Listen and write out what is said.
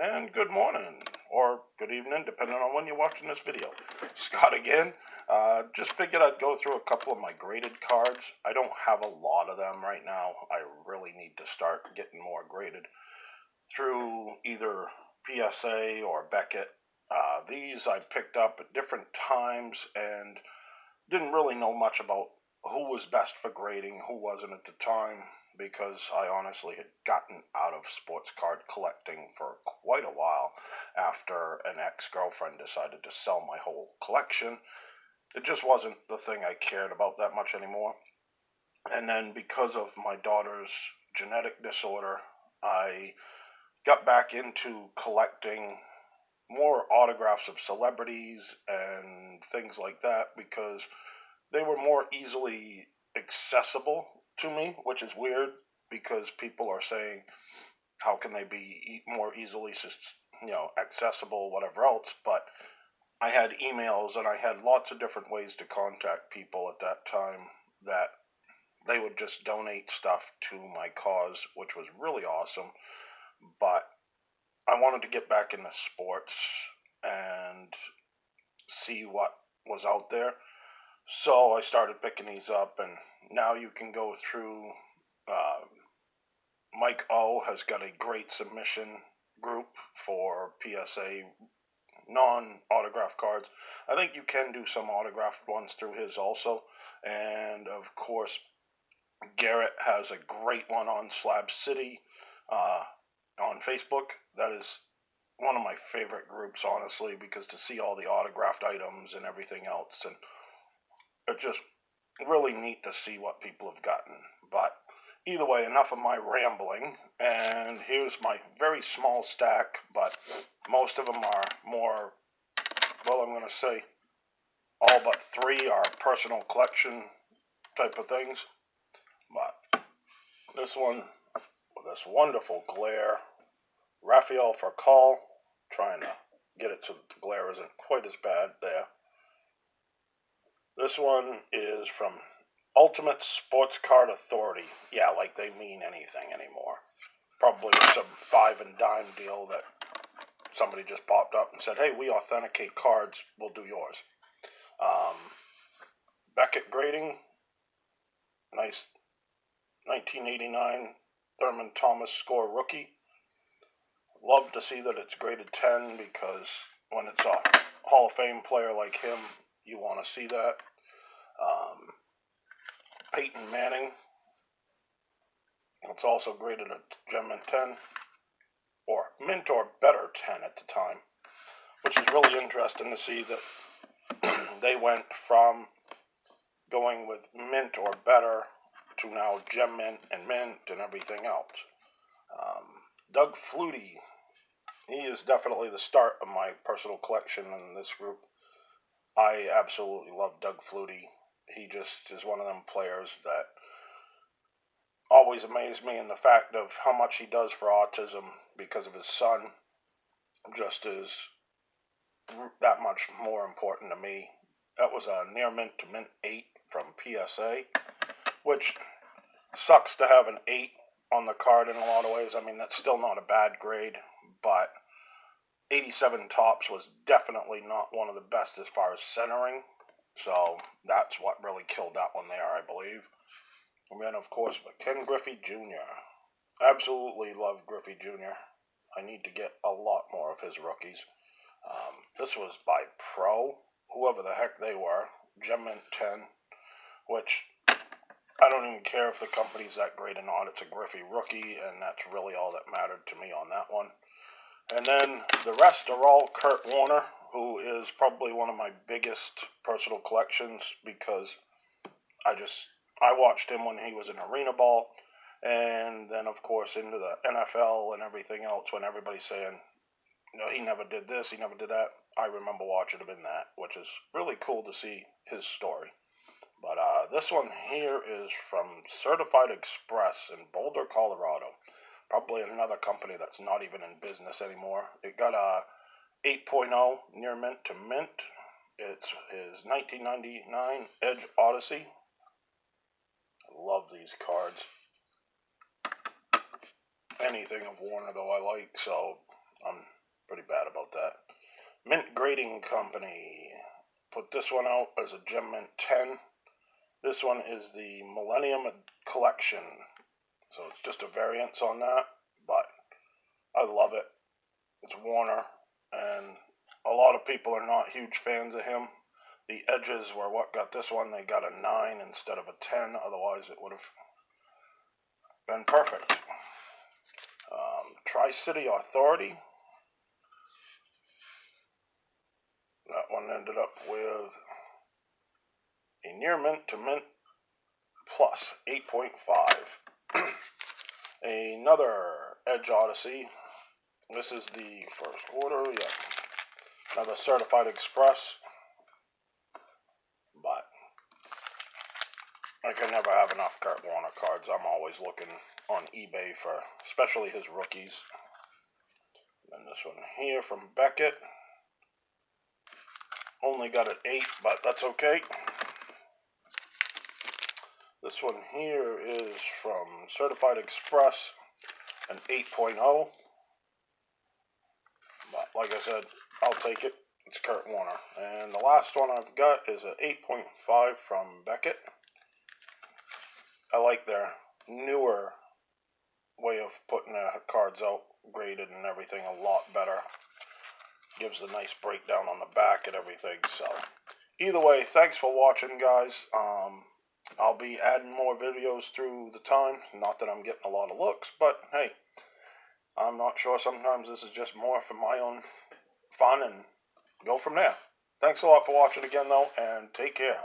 and good morning, or good evening, depending on when you're watching this video. Scott again. Just figured I'd go through a couple of my graded cards. I don't have a lot of them right now. I really need to start getting more graded through either PSA or Beckett. These I picked up at different times and didn't really know much about who was best for grading, who wasn't at the time, because I honestly had gotten out of sports card collecting for quite a while after an ex-girlfriend decided to sell my whole collection. It just wasn't the thing I cared about that much anymore. And then because of my daughter's genetic disorder, I got back into collecting more autographs of celebrities and things like that because they were more easily accessible to me, which is weird because people are saying how can they be more easily accessible, whatever else. But I had emails and I had lots of different ways to contact people at that time that they would just donate stuff to my cause, which was really awesome. But I wanted to get back into sports and see what was out there. So I started picking these up, and now you can go through. Uh, Mike O has got a great submission group for PSA non-autographed cards. I think you can do some autographed ones through his also. And of course, Garrett has a great one on Slab City on Facebook. That is one of my favorite groups, honestly, because to see all the autographed items and everything else, and it's just really neat to see what people have gotten. But either way, enough of my rambling, and here's my very small stack, but most of them are more, well, I'm going to say all but three are personal collection type of things. But this one, with this wonderful glare, Rafael Furcal, trying to get it so the glare isn't quite as bad there. This one is from Ultimate Sports Card Authority. Yeah, like they mean anything anymore. Probably some five and dime deal that somebody just popped up and said, hey, we authenticate cards, we'll do yours. Beckett grading, nice 1989 Thurman Thomas score rookie. Love to see that it's graded 10 because when it's a Hall of Fame player like him, you want to see that. Peyton Manning, it's also graded a Gem Mint 10, or Mint or better 10 at the time, which is really interesting to see that they went from going with Mint or better to now Gem Mint and everything else. Doug Flutie, he is definitely the start of my personal collection in this group. I absolutely love Doug Flutie. He just is one of them players that always amazed me, in the fact of how much he does for autism because of his son just is that much more important to me. That was a near mint to mint 8 from PSA, which sucks to have an 8 on the card in a lot of ways. I mean, that's still not a bad grade, but 87 Tops was definitely not one of the best as far as centering. So that's what really killed that one there, I believe. And then, of course, Ken Griffey Jr. Absolutely love Griffey Jr. I need to get a lot more of his rookies. This was by Pro, whoever the heck they were, Gem Mint 10, which I don't even care if the company's that great or not. It's a Griffey rookie, and that's really all that mattered to me on that one. And then the rest are all Kurt Warner, who is probably one of my biggest personal collections because I watched him when he was in Arena Ball, and then of course into the NFL and everything else when everybody's saying, he never did this, he never did that. I remember watching him in that, which is really cool to see his story. But this one here is from Certified Express in Boulder, Colorado. Probably another company that's not even in business anymore. It got a 8.0 near mint to mint. It's his 1999 Edge Odyssey. I love these cards. Anything of Warner, though, I like, so I'm Mint Grading Company put this one out as a Gem Mint 10. This one is the Millennium Collection, so it's just a variance on that, but I love it. It's Warner, and a lot of people are not huge fans of him. The edges were what got this one. They got a 9 instead of a 10, otherwise it would have been perfect. Tri-City Authority. That one ended up with a near mint to mint plus 8.5. Another Edge Odyssey. This is the first order, yeah. Another Certified Express. But I can never have enough Kurt Warner cards. I'm always looking on eBay for especially his rookies. And this one here from Beckett. Only got an 8, but that's okay. This one here is from Certified Express, an 8.0. But like I said, I'll take it. It's Kurt Warner. And the last one I've got is an 8.5 from Beckett. I like their newer way of putting their cards out, graded and everything, a lot better. Gives a nice breakdown on the back and everything. So either way, thanks for watching, guys. I'll be adding more videos through the time. Not that I'm getting a lot of looks, but hey, I'm not sure. Sometimes this is just more for my own fun and go from there. Thanks a lot for watching again, though, and take care.